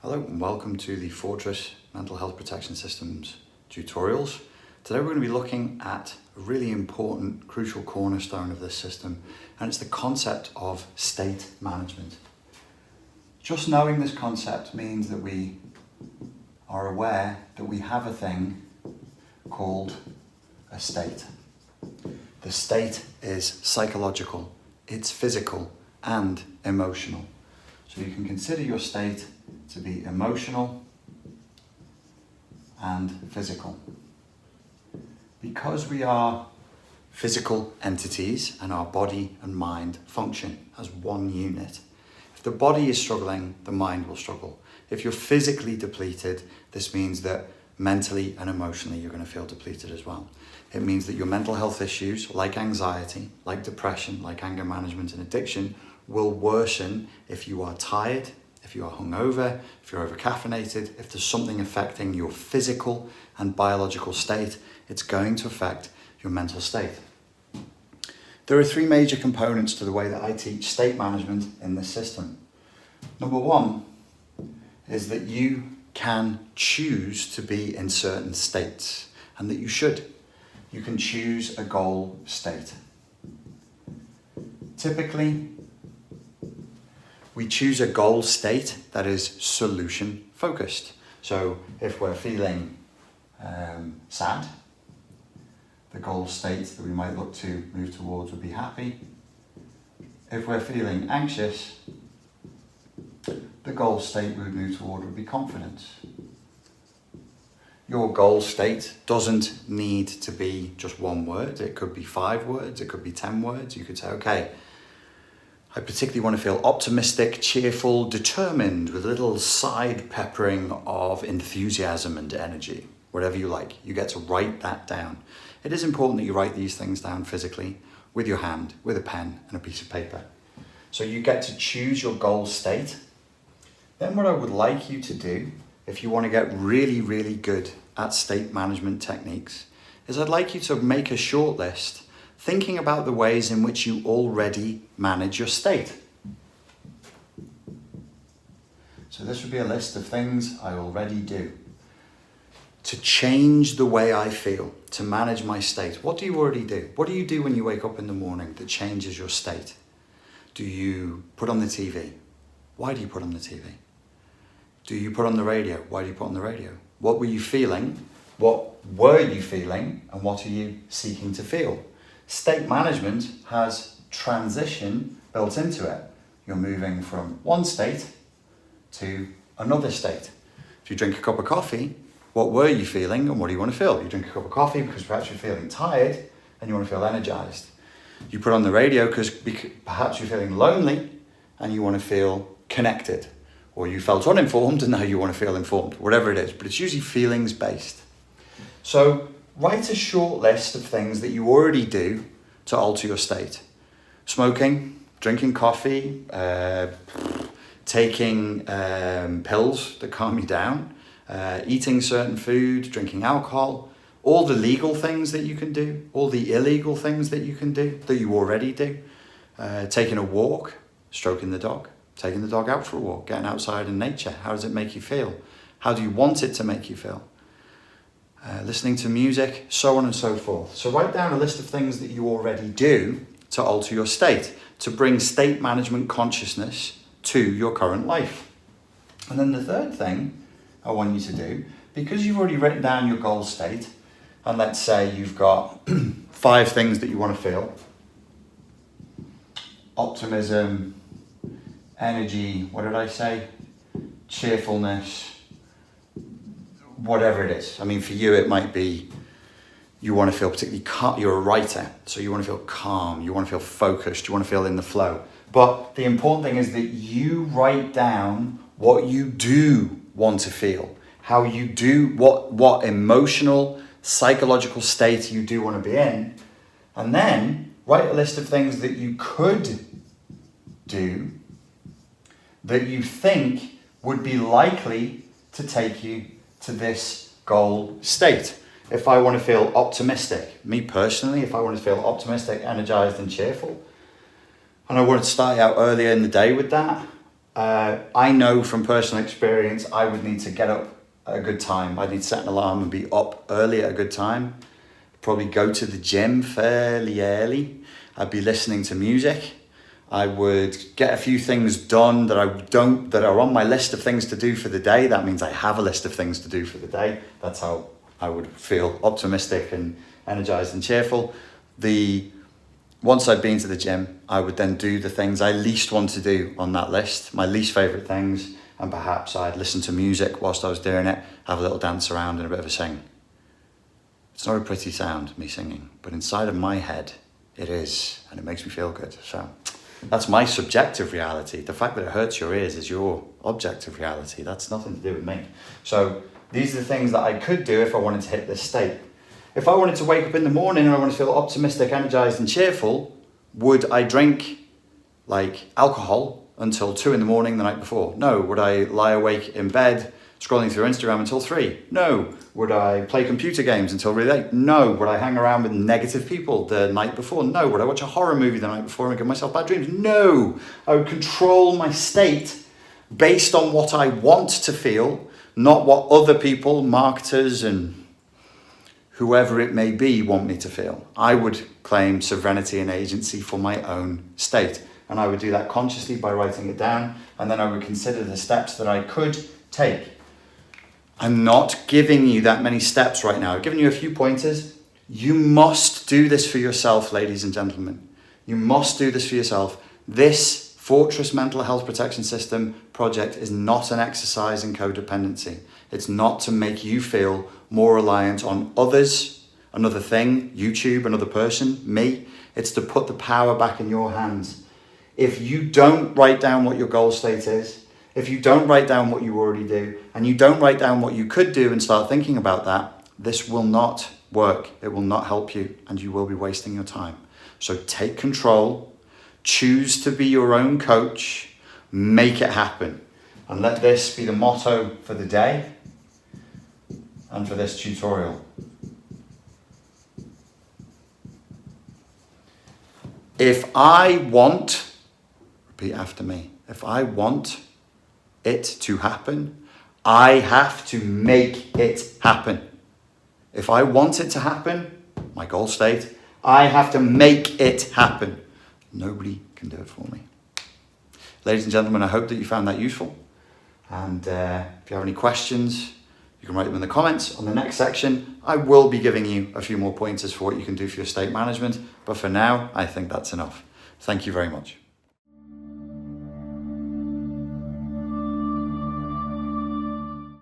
Hello and welcome to the Fortress Mental Health Protection Systems tutorials. Today we're going to be looking at a really important, crucial cornerstone of this system, and it's the concept of state management. Just knowing this concept means that we are aware that we have a thing called a state. The state is psychological, it's physical and emotional. So you can consider your state to be emotional and physical. Because we are physical entities and our body and mind function as one unit, if the body is struggling, the mind will struggle. If you're physically depleted, this means that mentally and emotionally you're going to feel depleted as well. It means that your mental health issues like anxiety, like depression, like anger management and addiction will worsen if you are tired, if you are hungover, if you're over-caffeinated, if there's something affecting your physical and biological state, it's going to affect your mental state. There are three major components to the way that I teach state management in this system. Number one is that you can choose to be in certain states, and that you should. You can choose a goal state. Typically, we choose a goal state that is solution focused. So if we're feeling sad, the goal state that we might look to move towards would be happy. If we're feeling anxious, the goal state we would move toward would be confidence. Your goal state doesn't need to be just one word. It could be 5 words, it could be 10 words. You could say, okay, I particularly want to feel optimistic, cheerful, determined, with a little side peppering of enthusiasm and energy. Whatever you like, you get to write that down. It is important that you write these things down physically, with your hand, with a pen and a piece of paper. So you get to choose your goal state. Then what I would like you to do, if you want to get really, really good at state management techniques, is I'd like you to make a short list thinking about the ways in which you already manage your state. So this would be a list of things I already do to change the way I feel, to manage my state. What do you already do? What do you do when you wake up in the morning that changes your state? Do you put on the TV? Why do you put on the TV? Do you put on the radio? Why do you put on the radio? What were you feeling? What were you feeling? And what are you seeking to feel? State management has transition built into it. You're moving from one state to another state. If you drink a cup of coffee, what were you feeling and what do you want to feel? You drink a cup of coffee because perhaps you're feeling tired and you want to feel energized. You put on the radio because perhaps you're feeling lonely and you want to feel connected. Or you felt uninformed and now you want to feel informed. Whatever it is, but it's usually feelings based. So write a short list of things that you already do to alter your state. Smoking, drinking coffee, taking pills that calm you down, eating certain food, drinking alcohol, all the legal things that you can do, all the illegal things that you can do, that you already do, taking a walk, stroking the dog, taking the dog out for a walk, getting outside in nature. How does it make you feel? How do you want it to make you feel? Listening to music, so on and so forth. So write down a list of things that you already do to alter your state, to bring state management consciousness to your current life. And then the third thing I want you to do, because you've already written down your goal state, and let's say you've got 5 things that you want to feel: optimism, energy, what did I say? Cheerfulness, whatever it is. I mean, for you, it might be you want to feel particularly calm. You're a writer, so you want to feel calm, you want to feel focused, you want to feel in the flow. But the important thing is that you write down what you do want to feel, how you do, what emotional, psychological state you do want to be in, and then write a list of things that you could do that you think would be likely to take you to this goal state. If I want to feel optimistic, me personally, if I want to feel optimistic, energized and cheerful, and I want to start out earlier in the day with that, I know from personal experience, I would need to get up at a good time. I'd need to set an alarm and be up early at a good time. Probably go to the gym fairly early. I'd be listening to music. I would get a few things done that are on my list of things to do for the day. That means I have a list of things to do for the day. That's how I would feel optimistic and energized and cheerful. Once I'd been to the gym, I would then do the things I least want to do on that list, my least favorite things, and perhaps I'd listen to music whilst I was doing it, have a little dance around and a bit of a sing. It's not a pretty sound, me singing, but inside of my head, it is, and it makes me feel good. So that's my subjective reality. The fact that it hurts your ears is your objective reality. That's nothing to do with me. So these are the things that I could do if I wanted to hit this state. If I wanted to wake up in the morning and I wanted to feel optimistic, energized and cheerful, would I drink like alcohol until 2 a.m. the night before? No. Would I lie awake in bed scrolling through Instagram until 3? No. Would I play computer games until really late? No. Would I hang around with negative people the night before? No. Would I watch a horror movie the night before and give myself bad dreams? No. I would control my state based on what I want to feel, not what other people, marketers and whoever it may be, want me to feel. I would claim sovereignty and agency for my own state. And I would do that consciously by writing it down. And then I would consider the steps that I could take. I'm not giving you that many steps right now. I've given you a few pointers. You must do this for yourself, ladies and gentlemen. You must do this for yourself. This Fortress Mental Health Protection System project is not an exercise in codependency. It's not to make you feel more reliant on others, another thing, YouTube, another person, me. It's to put the power back in your hands. If you don't write down what your goal state is, if you don't write down what you already do, and you don't write down what you could do and start thinking about that, this will not work. It will not help you, and you will be wasting your time. So take control, choose to be your own coach, make it happen. And let this be the motto for the day and for this tutorial. If I want, repeat after me, if I want it to happen, I have to make it happen. If I want it to happen, my goal state, I have to make it happen. Nobody can do it for me. Ladies and gentlemen, I hope that you found that useful. And if you have any questions, you can write them in the comments. On the next section, I will be giving you a few more pointers for what you can do for your state management. But for now, I think that's enough. Thank you very much.